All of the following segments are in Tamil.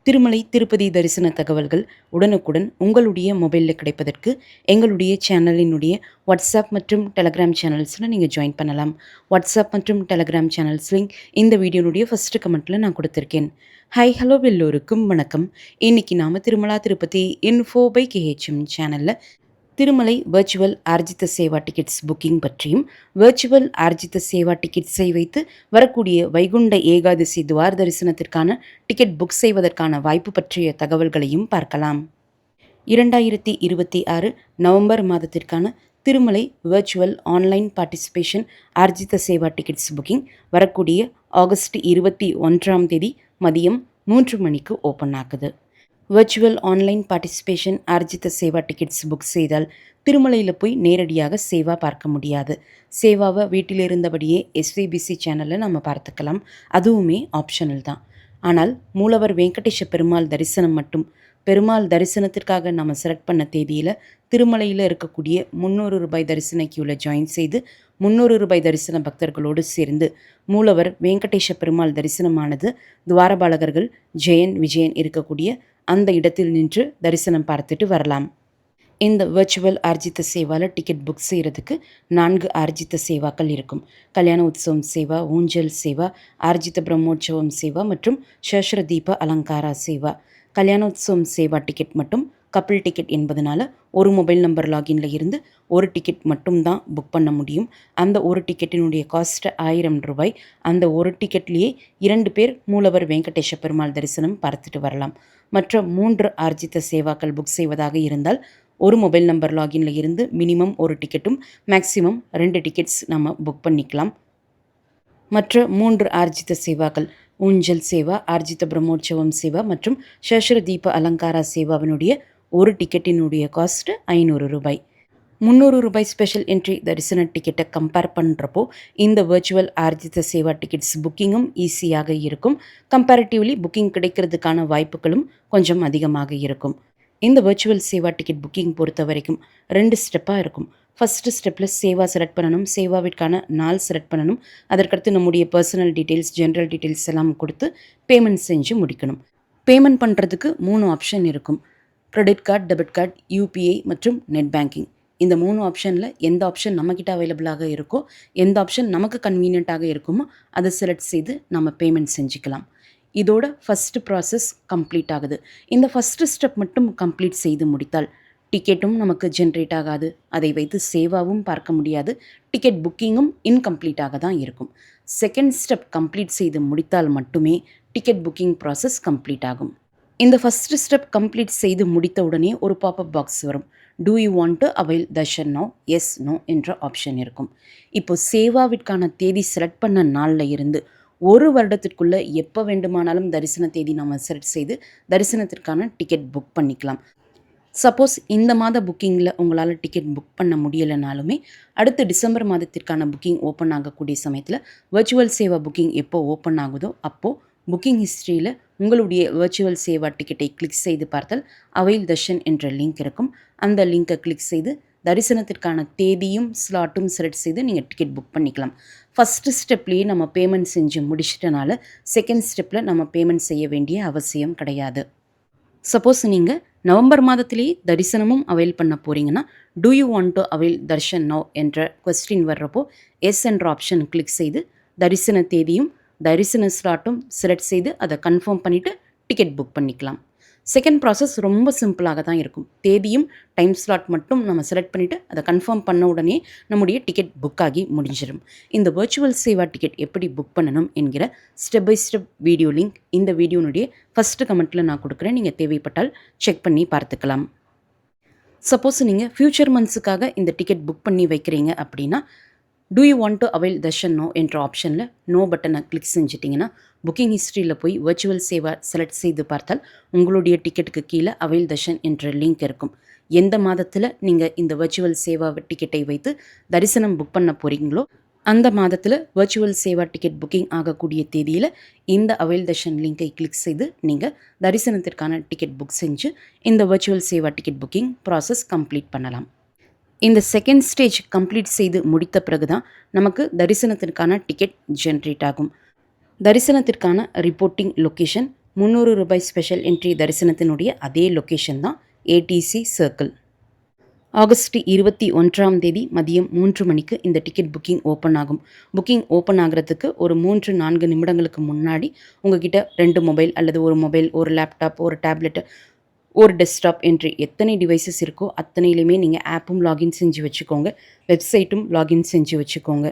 திருமலை திருப்பதி தரிசன தகவல்கள் உடனுக்குடன் உங்களுடைய மொபைலில் கிடைப்பதற்கு எங்களுடைய சேனலினுடைய வாட்ஸ்அப் மற்றும் டெலகிராம் சேனல்ஸில் நீங்கள் ஜாயின் பண்ணலாம். வாட்ஸ்அப் மற்றும் டெலகிராம் சேனல்ஸ் லிங்க் இந்த வீடியோனுடைய ஃபஸ்ட்டு கமெண்ட்டில் நான் கொடுத்துருக்கேன். ஹாய் ஹலோ எல்லோருக்கும் வணக்கம். இன்றைக்கி நாம் Tirumala Tirupati info by KHM சேனலில் Tirumalai virtual Arjitha Seva tickets booking பற்றியும் வர்ச்சுவல் ஆர்ஜித சேவா டிக்கெட்ஸை வைத்து வரக்கூடிய வைகுண்ட ஏகாதசி துவார் தரிசனத்திற்கான டிக்கெட் புக் செய்வதற்கான வாய்ப்பு பற்றிய தகவல்களையும் பார்க்கலாம். 2026 நவம்பர் மாதத்திற்கான Tirumalai virtual online participation Arjitha Seva tickets booking வரக்கூடிய ஆகஸ்ட் 21ஆம் தேதி மதியம் 3 மணிக்கு ஓப்பன் ஆகுது. Virtual online participation Arjitha Seva tickets book செய்தால் திருமலையில் போய் நேரடியாக சேவா பார்க்க முடியாது. சேவாவை வீட்டில் இருந்தபடியே SVBC சேனலில் நம்ம பார்த்துக்கலாம். அதுவுமே ஆப்ஷனல் தான். ஆனால் மூலவர் வெங்கடேஷ பெருமாள் தரிசனம் மட்டும் பெருமாள் தரிசனத்திற்காக நம்ம செலக்ட் பண்ண தேதியில் திருமலையில் இருக்கக்கூடிய 300 ரூபாய் தரிசன கியூவில் ஜாயின் செய்து 300 ரூபாய் தரிசன பக்தர்களோடு சேர்ந்து மூலவர் வெங்கடேஷ பெருமாள் தரிசனமானது துவாரபாலகர்கள் ஜெயன் விஜயன் இருக்கக்கூடிய அந்த இடத்தில் நின்று தரிசனம் பார்த்துட்டு வரலாம். இந்த வர்ச்சுவல் ஆர்ஜித சேவாவில் டிக்கெட் புக் செய்கிறதுக்கு 4 ஆர்ஜித சேவாக்கள் இருக்கும். கல்யாண உற்சவம் சேவா, ஊஞ்சல் சேவா, ஆர்ஜித பிரம்மோற்சவம் சேவா மற்றும் சேஷரதீப அலங்காரா சேவா. கல்யாண உற்சவம் சேவா டிக்கெட் மட்டும் கப்பிள் டிக்கெட் என்பதனால ஒரு மொபைல் நம்பர் லாகின்ல இருந்து ஒரு டிக்கெட் மட்டும் தான் புக் பண்ண முடியும். அந்த ஒரு டிக்கெட்டினுடைய காஸ்ட் 1000 ரூபாய். அந்த ஒரு டிக்கெட்லேயே 2 பேர் மூலவர் வெங்கடேஷ பெருமாள் தரிசனம் பார்த்துட்டு வரலாம். மற்ற 3 ஆர்ஜித சேவாக்கள் புக் செய்வதாக இருந்தால் ஒரு மொபைல் நம்பர் லாகின்ல இருந்து மினிமம் ஒரு டிக்கெட்டும் மேக்ஸிமம் 2 டிக்கெட்ஸ் நம்ம புக் பண்ணிக்கலாம். மற்ற 3 ஆர்ஜித சேவாக்கள் ஊஞ்சல் சேவா, ஆர்ஜித பிரம்மோற்சவம் சேவா மற்றும் சேஷரதீப அலங்காரா சேவாவினுடைய ஒரு டிக்கெட்டினுடைய காஸ்ட் 500 ரூபாய். 300 ரூபாய் ஸ்பெஷல் என்ட்ரி தரிசன டிக்கெட்டை கம்பேர் பண்ணுறப்போ இந்த வர்ச்சுவல் ஆர்ஜித சேவா டிக்கெட்ஸ் புக்கிங்கும் ஈஸியாக இருக்கும். கம்பேரிட்டிவ்லி புக்கிங் கிடைக்கிறதுக்கான வாய்ப்புகளும் கொஞ்சம் அதிகமாக இருக்கும். இந்த வர்ச்சுவல் சேவா டிக்கெட் புக்கிங் பொறுத்த வரைக்கும் 2 ஸ்டெப்பாக இருக்கும். ஃபஸ்ட்டு ஸ்டெப்பில் சேவா செலக்ட் பண்ணணும், சேவாவிற்கான நாள் செலக்ட் பண்ணணும். அதற்கடுத்து நம்முடைய பர்சனல் டீட்டெயில்ஸ், ஜென்ரல் டீட்டெயில்ஸ் எல்லாம் கொடுத்து பேமெண்ட் செஞ்சு முடிக்கணும். பேமெண்ட் பண்ணுறதுக்கு 3 ஆப்ஷன் இருக்கும். Credit card, debit card, UPI மற்றும் நெட் பேங்கிங். இந்த 3 ஆப்ஷனில் எந்த ஆப்ஷன் நம்மக்கிட்ட அவைலபிளாக இருக்கோ, எந்த ஆப்ஷன் நமக்கு கன்வீனியண்ட்டாக இருக்குமோ அதை செலக்ட் செய்து நம்ம பேமெண்ட் செஞ்சுக்கலாம். இதோட ஃபஸ்ட்டு ப்ராசஸ் கம்ப்ளீட் ஆகுது. இந்த ஃபஸ்ட்டு ஸ்டெப் மட்டும் கம்ப்ளீட் செய்து முடித்தால் டிக்கெட்டும் நமக்கு ஜென்ரேட் ஆகாது, அதை வைத்து சேவாவும் பார்க்க முடியாது, டிக்கெட் புக்கிங்கும் இன்கம்ப்ளீட்டாக தான் இருக்கும். செகண்ட் ஸ்டெப் கம்ப்ளீட் செய்து முடித்தால் மட்டுமே டிக்கெட் புக்கிங் ப்ராசஸ் கம்ப்ளீட் ஆகும். இந்த ஃபஸ்ட்டு ஸ்டெப் கம்ப்ளீட் செய்து முடித்த உடனே ஒரு பாப்அப் பாக்ஸ் வரும். Do you want to avail darshan no, yes no என்ற ஆப்ஷன் இருக்கும். இப்போ சேவாவிற்கான தேதி செலக்ட் பண்ண நாளில் இருந்து 1 வருடத்திற்குள்ளே எப்போ வேண்டுமானாலும் தரிசன தேதி நம்ம செலக்ட் செய்து தரிசனத்திற்கான டிக்கெட் புக் பண்ணிக்கலாம். சப்போஸ் இந்த மாத புக்கிங்கில் உங்களால் டிக்கெட் புக் பண்ண முடியலைனாலுமே அடுத்த டிசம்பர் மாதத்திற்கான புக்கிங் ஓப்பன் ஆகக்கூடிய சமயத்தில் வர்ச்சுவல் சேவா புக்கிங் எப்போ ஓப்பன் ஆகுதோ அப்போது புக்கிங் ஹிஸ்ட்ரியில் உங்களுடைய வர்ச்சுவல் சேவா டிக்கெட்டை கிளிக் செய்து பார்த்தால் அவைல் தர்ஷன் என்ற லிங்க் இருக்கும். அந்த லிங்கை கிளிக் செய்து தரிசனத்திற்கான தேதியும் ஸ்லாட்டும் செலக்ட் செய்து நீங்கள் டிக்கெட் புக் பண்ணிக்கலாம். ஃபஸ்ட்டு ஸ்டெப்லேயே நம்ம பேமெண்ட் செஞ்சு முடிச்சிட்டனால செகண்ட் ஸ்டெப்பில் நம்ம பேமெண்ட் செய்ய வேண்டிய அவசியம் கிடையாது. சப்போஸ் நீங்கள் நவம்பர் மாதத்திலேயே தரிசனமும் அவைல் பண்ண போகிறீங்கன்னா do you want to avail darshan no என்ற கொஸ்டின் வர்றப்போ எஸ் என்ற ஆப்ஷன் கிளிக் செய்து தரிசன தேதியும் தரிசன ஸ்லாட்டும் செலக்ட் செய்து அதை கன்ஃபார்ம் பண்ணிவிட்டு டிக்கெட் புக் பண்ணிக்கலாம். செகண்ட் ப்ராசஸ் ரொம்ப சிம்பிளாக தான் இருக்கும். தேதியும் டைம் ஸ்லாட் மட்டும் நம்ம செலக்ட் பண்ணிவிட்டு அதை கன்ஃபார்ம் பண்ண உடனே நம்முடைய டிக்கெட் புக் ஆகி முடிஞ்சிடும். இந்த வர்ச்சுவல் சேவா டிக்கெட் எப்படி புக் பண்ணணும் என்கிற step by step video link இந்த வீடியோனுடைய ஃபஸ்ட்டு கமெண்ட்டில் நான் கொடுக்குறேன். நீங்கள் தேவைப்பட்டால் செக் பண்ணி பார்த்துக்கலாம். சப்போஸ் நீங்கள் ஃப்யூச்சர் மந்த்ஸுக்காக இந்த டிக்கெட் புக் பண்ணி வைக்கிறீங்க அப்படின்னா do you want to avail darshan no என்ற ஆப்ஷனில் நோ பட்டனை கிளிக் செஞ்சிட்டிங்கன்னா புக்கிங் ஹிஸ்ட்ரியில் போய் வர்ச்சுவல் சேவா செலக்ட் செய்து பார்த்தால் உங்களுடைய டிக்கெட்டுக்கு கீழே அவைல் தர்ஷன் என்ற லிங்க் இருக்கும். எந்த மாதத்தில் நீங்கள் இந்த வர்ச்சுவல் சேவா டிக்கெட்டை வைத்து தரிசனம் புக் பண்ண போகிறீங்களோ அந்த மாதத்தில் வர்ச்சுவல் சேவா டிக்கெட் புக்கிங் ஆகக்கூடிய தேதியில் இந்த அவைல் தர்ஷன் லிங்கை கிளிக் செய்து நீங்கள் தரிசனத்திற்கான டிக்கெட் புக் செஞ்சு இந்த virtual seva ticket booking process complete பண்ணலாம். இந்த செகண்ட் ஸ்டேஜ் கம்ப்ளீட் செய்து முடித்த பிறகு தான் நமக்கு தரிசனத்திற்கான டிக்கெட் ஜென்ரேட் ஆகும். தரிசனத்திற்கான ரிப்போர்ட்டிங் லொக்கேஷன் ரூ. 300 ஸ்பெஷல் என்ட்ரி தரிசனத்தினுடைய அதே லொக்கேஷன் தான் ஏடிசி சர்க்கிள். ஆகஸ்ட் 21ஆம் தேதி மதியம் 3 மணிக்கு இந்த டிக்கெட் புக்கிங் ஓப்பன் ஆகும். புக்கிங் ஓப்பன் ஆகிறதுக்கு ஒரு 3-4 நிமிடங்களுக்கு முன்னாடி உங்ககிட்ட 2 மொபைல் அல்லது ஒரு மொபைல், ஒரு லேப்டாப், ஒரு டேப்லெட், ஒரு டெஸ்க்டாப் என்று எத்தனை டிவைசஸ் இருக்கோ அத்தனையிலுமே நீங்கள் ஆப்பும் லாகின் செஞ்சு வச்சுக்கோங்க, வெப்சைட்டும் லாகின் செஞ்சு வச்சுக்கோங்க.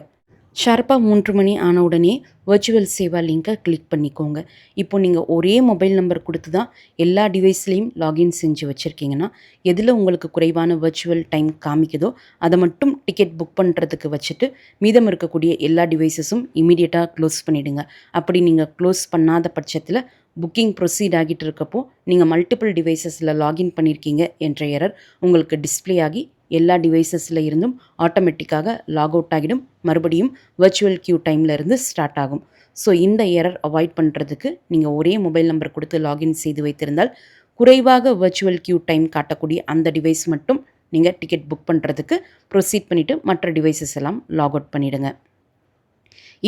ஷார்ப்பாக 3 மணி ஆன உடனே வர்ச்சுவல் சேவா லிங்கை கிளிக் பண்ணிக்கோங்க. இப்போ நீங்கள் ஒரே மொபைல் நம்பர் கொடுத்து தான் எல்லா டிவைஸ்லேயும் லாகின் செஞ்சு வச்சுருக்கீங்கன்னா, எதில் உங்களுக்கு குறைவான வர்ச்சுவல் டைம் காமிக்குதோ அதை மட்டும் டிக்கெட் புக் பண்ணுறதுக்கு வச்சுட்டு மீதம் இருக்கக்கூடிய எல்லா டிவைஸஸும் இமீடியட்டாக க்ளோஸ் பண்ணிவிடுங்க. அப்படி நீங்கள் க்ளோஸ் பண்ணாத பட்சத்தில் புக்கிங் ப்ரொசீட் ஆகிட்டு இருக்கப்போ நீங்கள் மல்டிபிள் டிவைசஸில் லாகின் பண்ணியிருக்கீங்க என்ற எரர் உங்களுக்கு டிஸ்ப்ளே ஆகி எல்லா டிவைசஸில் இருந்தும் ஆட்டோமேட்டிக்காக லாக் அவுட் ஆகிடும். மறுபடியும் வர்ச்சுவல் கியூ டைமில் இருந்து ஸ்டார்ட் ஆகும். ஸோ இந்த எரர் அவாய்ட் பண்ணுறதுக்கு நீங்கள் ஒரே மொபைல் நம்பர் கொடுத்து லாகின் செய்து வைத்திருந்தால் குறைவாக வர்ச்சுவல் கியூ டைம் காட்டக்கூடிய அந்த டிவைஸ் மட்டும் நீங்கள் டிக்கெட் புக் பண்ணுறதுக்கு ப்ரொசீட் பண்ணிவிட்டு மற்ற டிவைசஸ் எல்லாம் லாக் அவுட் பண்ணிவிடுங்க.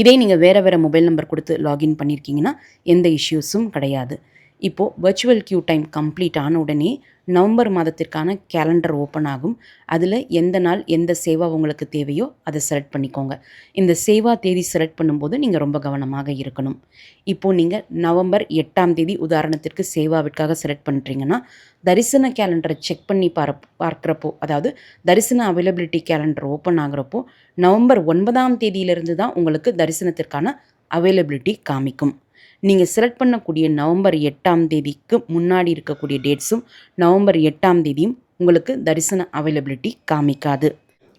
இதே நீங்கள் வேறு மொபைல் நம்பர் கொடுத்து லாகின் பண்ணியிருக்கீங்கன்னா எந்த இஷ்யூஸும் கிடையாது. இப்போது வர்ச்சுவல் கியூ டைம் கம்ப்ளீட் ஆன உடனே நவம்பர் மாதத்திற்கான கேலண்டர் ஓப்பன் ஆகும். அதில் எந்த நாள் எந்த சேவா உங்களுக்கு தேவையோ அதை செலக்ட் பண்ணிக்கோங்க. இந்த சேவா தேதி செலக்ட் பண்ணும்போது நீங்கள் ரொம்ப கவனமாக இருக்கணும். இப்போது நீங்கள் நவம்பர் 8ஆம் தேதி உதாரணத்திற்கு சேவாவிற்காக செலக்ட் பண்ணுறீங்கன்னா, தரிசன கேலண்டரை செக் பண்ணி பார்க்குறப்போ, அதாவது தரிசன அவைலபிலிட்டி கேலண்டர் ஓப்பன் ஆகிறப்போ நவம்பர் 9ஆம் தேதியிலிருந்து தான் உங்களுக்கு தரிசனத்திற்கான அவைலபிலிட்டி காமிக்கும். நீங்கள் செலக்ட் பண்ணக்கூடிய நவம்பர் 8ஆம் தேதிக்கு முன்னாடி இருக்கக்கூடிய டேட்ஸும் நவம்பர் 8ஆம் தேதியும் உங்களுக்கு தரிசன அவைலபிலிட்டி காமிக்காது.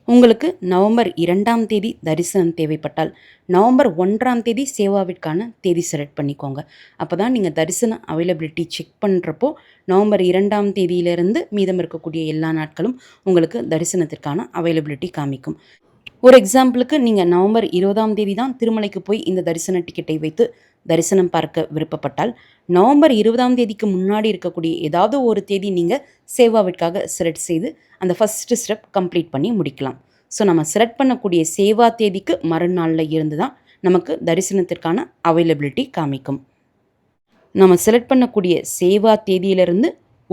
உங்களுக்கு நவம்பர் 2ஆம் தேதி தரிசனம் தேவைப்பட்டால் நவம்பர் 1ஆம் தேதி சேவாவிற்கான தேதி செலக்ட் பண்ணிக்கோங்க. அப்போ தான் நீங்கள் தரிசன அவைலபிலிட்டி செக் பண்ணுறப்போ நவம்பர் 2ஆம் தேதியிலிருந்து மீதம் இருக்கக்கூடிய எல்லா நாட்களும் உங்களுக்கு தரிசனத்திற்கான அவைலபிலிட்டி காமிக்கும். ஒரு எக்ஸாம்பிளுக்கு நீங்கள் நவம்பர் 20ஆம் தேதி தான் திருமலைக்கு போய் இந்த தரிசன டிக்கெட்டை வைத்து தரிசனம் பார்க்க விருப்பப்பட்டால் நவம்பர் 20ஆம் தேதிக்கு முன்னாடி இருக்கக்கூடிய ஏதாவது ஒரு தேதி நீங்கள் சேவாவிற்காக செலக்ட் செய்து அந்த ஃபஸ்ட்டு ஸ்டெப் கம்ப்ளீட் பண்ணி முடிக்கலாம். ஸோ நம்ம செலக்ட் பண்ணக்கூடிய சேவா தேதிக்கு மறுநாளில் இருந்து தான் நமக்கு தரிசனத்திற்கான அவைலபிலிட்டி காமிக்கும். நம்ம செலக்ட் பண்ணக்கூடிய சேவா தேதியிலிருந்து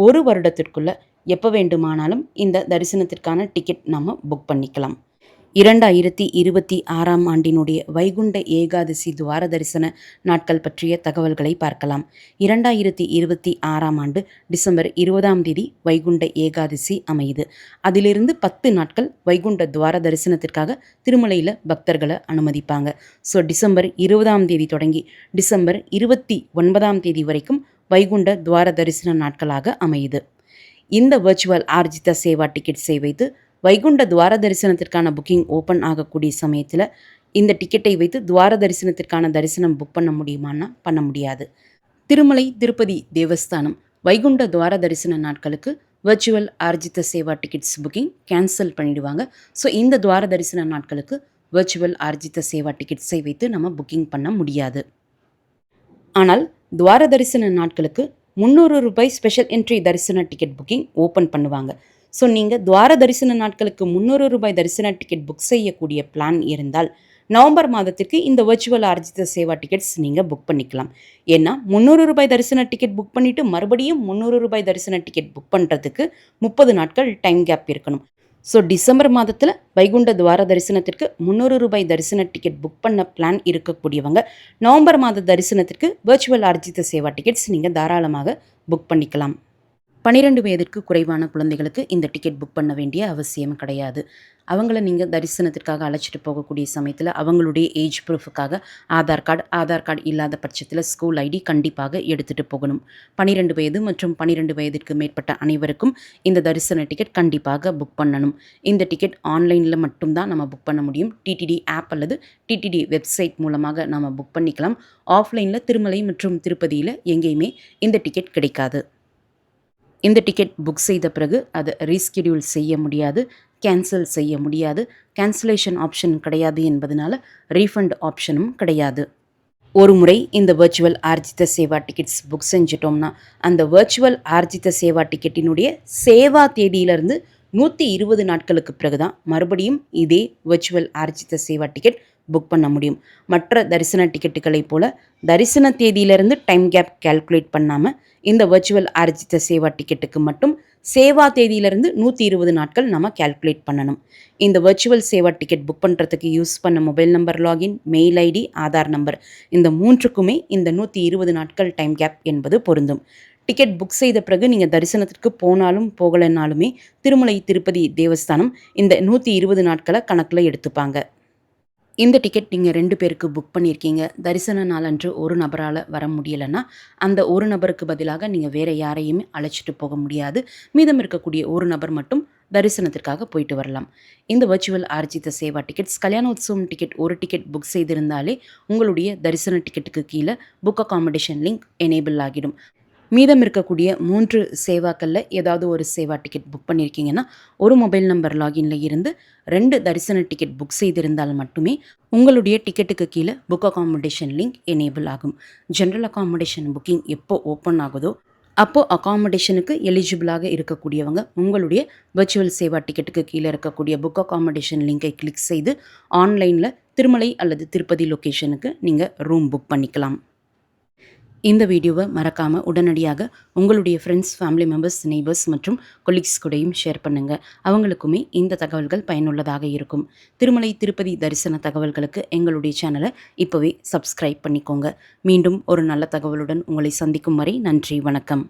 ஒரு வருடத்திற்குள்ளே எப்போ வேண்டுமானாலும் இந்த தரிசனத்திற்கான டிக்கெட் நம்ம புக் பண்ணிக்கலாம். 2026ஆம் ஆண்டினுடைய வைகுண்ட ஏகாதசி துவார தரிசன நாட்கள் பற்றிய தகவல்களை பார்க்கலாம். 2026ஆம் ஆண்டு டிசம்பர் 20ஆம் தேதி வைகுண்ட ஏகாதசி அமையுது. அதிலிருந்து 10 நாட்கள் வைகுண்ட துவார தரிசனத்திற்காக திருமலையில் பக்தர்களை அனுமதிப்பாங்க. ஸோ டிசம்பர் 20ஆம் தேதி தொடங்கி டிசம்பர் 29ஆம் தேதி வரைக்கும் வைகுண்ட துவார தரிசன நாட்களாக அமையுது. இந்த வர்ச்சுவல் ஆர்ஜித சேவா டிக்கெட்ஸை வைத்து வைகுண்ட துவார தரிசனத்திற்கான புக்கிங் ஓப்பன் ஆகக்கூடிய சமயத்தில் இந்த டிக்கெட்டை வைத்து துவார தரிசனத்திற்கான தரிசனம் புக் பண்ண முடியுமான்னா பண்ண முடியாது. திருமலை திருப்பதி தேவஸ்தானம் வைகுண்ட துவார தரிசன நாட்களுக்கு virtual Arjitha Seva tickets booking cancel பண்ணிடுவாங்க. ஸோ இந்த துவார தரிசன நாட்களுக்கு வர்ச்சுவல் ஆர்ஜித சேவா டிக்கெட்ஸை வைத்து நம்ம புக்கிங் பண்ண முடியாது. ஆனால் துவார தரிசன நாட்களுக்கு ரூ. 300 ஸ்பெஷல் என்ட்ரி தரிசன டிக்கெட் புக்கிங் ஓப்பன் பண்ணுவாங்க. ஸோ நீங்கள் துவார தரிசன நாட்களுக்கு ரூ. 300 தரிசன டிக்கெட் புக் செய்யக்கூடிய பிளான் இருந்தால் நவம்பர் மாதத்திற்கு இந்த வர்ச்சுவல் ஆர்ஜித சேவா டிக்கெட்ஸ் நீங்கள் புக் பண்ணிக்கலாம். ஏன்னா ரூ. 300 தரிசன டிக்கெட் புக் பண்ணிவிட்டு மறுபடியும் ரூ. 300 தரிசன டிக்கெட் புக் பண்ணுறதுக்கு 30 நாட்கள் டைம் கேப் இருக்கணும். ஸோ டிசம்பர் மாதத்தில் வைகுண்ட துவார தரிசனத்திற்கு ரூ. 300 தரிசன டிக்கெட் புக் பண்ண பிளான் இருக்கக்கூடியவங்க நவம்பர் மாத தரிசனத்திற்கு வர்ச்சுவல் ஆர்ஜித சேவா டிக்கெட்ஸ் நீங்கள் தாராளமாக புக் பண்ணிக்கலாம். 12 வயதிற்கு குறைவான குழந்தைகளுக்கு இந்த டிக்கெட் புக் பண்ண வேண்டிய அவசியம் கிடையாது. அவங்கள நீங்கள் தரிசனத்திற்காக அழைச்சிட்டு போகக்கூடிய சமயத்தில் அவங்களுடைய ஏஜ் ப்ரூஃபுக்காக ஆதார் கார்டு இல்லாத பட்சத்தில் ஸ்கூல் ஐடி கண்டிப்பாக எடுத்துகிட்டு போகணும். 12 வயது மற்றும் 12 வயதிற்கு மேற்பட்ட அனைவருக்கும் இந்த தரிசன டிக்கெட் கண்டிப்பாக புக் பண்ணணும். இந்த டிக்கெட் ஆன்லைனில் மட்டும்தான் நம்ம புக் பண்ண முடியும். டிடிடி ஆப் அல்லது டிடிடி வெப்சைட் மூலமாக நம்ம புக் பண்ணிக்கலாம். ஆஃப்லைனில் திருமலை மற்றும் திருப்பதியில் எங்கேயுமே இந்த டிக்கெட் கிடைக்காது. இந்த டிக்கெட் புக் செய்த பிறகு அதை ரீஸ்கெடியூல் செய்ய முடியாது, கேன்சல் செய்ய முடியாது. கேன்சலேஷன் ஆப்ஷன் கிடையாது என்பதனால ரீஃபண்ட் ஆப்ஷனும் கிடையாது. ஒரு முறை இந்த virtual Arjitha Seva tickets book செஞ்சிட்டோம்னா அந்த வர்ச்சுவல் ஆர்ஜித சேவா டிக்கெட்டினுடைய சேவா தேதியிலிருந்து 120 நாட்களுக்கு பிறகு தான் மறுபடியும் இதே virtual Arjitha Seva ticket book பண்ண முடியும். மற்ற தரிசன டிக்கெட்டுகளைப் போல தரிசன தேதியிலிருந்து டைம் கேப் கால்குலேட் பண்ணாமல் இந்த வர்ச்சுவல் ஆர்ஜித சேவா டிக்கெட்டுக்கு மட்டும் சேவா தேதியிலிருந்து 120 நாட்கள் நம்ம கால்குலேட் பண்ணணும். இந்த வர்ச்சுவல் சேவா டிக்கெட் புக் பண்ணுறதுக்கு யூஸ் பண்ண mobile number login, mail ID, Aadhaar number இந்த 3க்குமே இந்த 120 நாட்கள் டைம் கேப் என்பது பொருந்தும். டிக்கெட் புக் செய்த பிறகு நீங்கள் தரிசனத்திற்கு போனாலும் போகலைன்னாலுமே திருமலை திருப்பதி தேவஸ்தானம் இந்த 120 நாட்களை கணக்கில் எடுத்துப்பாங்க. இந்த டிக்கெட் நீங்கள் 2 பேருக்கு புக் பண்ணியிருக்கீங்க. தரிசன நாளன்று ஒரு நபரால் வர முடியலைன்னா அந்த ஒரு நபருக்கு பதிலாக நீங்கள் வேறு யாரையுமே அழைச்சிட்டு போக முடியாது. மீதம் இருக்கக்கூடிய ஒரு நபர் மட்டும் தரிசனத்திற்காக போயிட்டு வரலாம். இந்த virtual Arjitha Seva tickets Kalyanotsavam ticket ஒரு டிக்கெட் புக் செய்திருந்தாலே உங்களுடைய தரிசன டிக்கெட்டுக்கு கீழே புக் அகாமடேஷன் லிங்க் எனேபிள் ஆகிடும். மீதம் இருக்கக்கூடிய 3 சேவாக்களில் ஏதாவது ஒரு சேவா டிக்கெட் புக் பண்ணியிருக்கீங்கன்னா ஒரு மொபைல் நம்பர் லாகின்ல இருந்து 2 தரிசன டிக்கெட் புக் செய்திருந்தால் மட்டுமே உங்களுடைய டிக்கெட்டுக்கு கீழே புக் அகாமடேஷன் லிங்க் எனேபிள் ஆகும். ஜென்ரல் அகாமடேஷன் புக்கிங் எப்போ ஓப்பன் ஆகுதோ அப்போது அகாமடேஷனுக்கு எலிஜிபிளாக இருக்கக்கூடியவங்க உங்களுடைய வர்ச்சுவல் சேவா டிக்கெட்டுக்கு கீழே இருக்கக்கூடிய புக் அகாமடேஷன் லிங்கை கிளிக் செய்து ஆன்லைனில் திருமலை அல்லது திருப்பதி லொக்கேஷனுக்கு நீங்கள் ரூம் புக் பண்ணிக்கலாம். இந்த வீடியோவை மறக்காமல் உடனடியாக உங்களுடைய ஃப்ரெண்ட்ஸ், ஃபேமிலி மெம்பர்ஸ், நெய்பர்ஸ் மற்றும் கொலீக்ஸ் கூடயும் ஷேர் பண்ணுங்கள். அவங்களுக்குமே இந்த தகவல்கள் பயனுள்ளதாக இருக்கும். திருமலை திருப்பதி தரிசன தகவல்களுக்கு எங்களுடைய சேனலை இப்போவே சப்ஸ்கிரைப் பண்ணிக்கோங்க. மீண்டும் ஒரு நல்ல தகவலுடன் உங்களை சந்திக்கும் வரை நன்றி, வணக்கம்.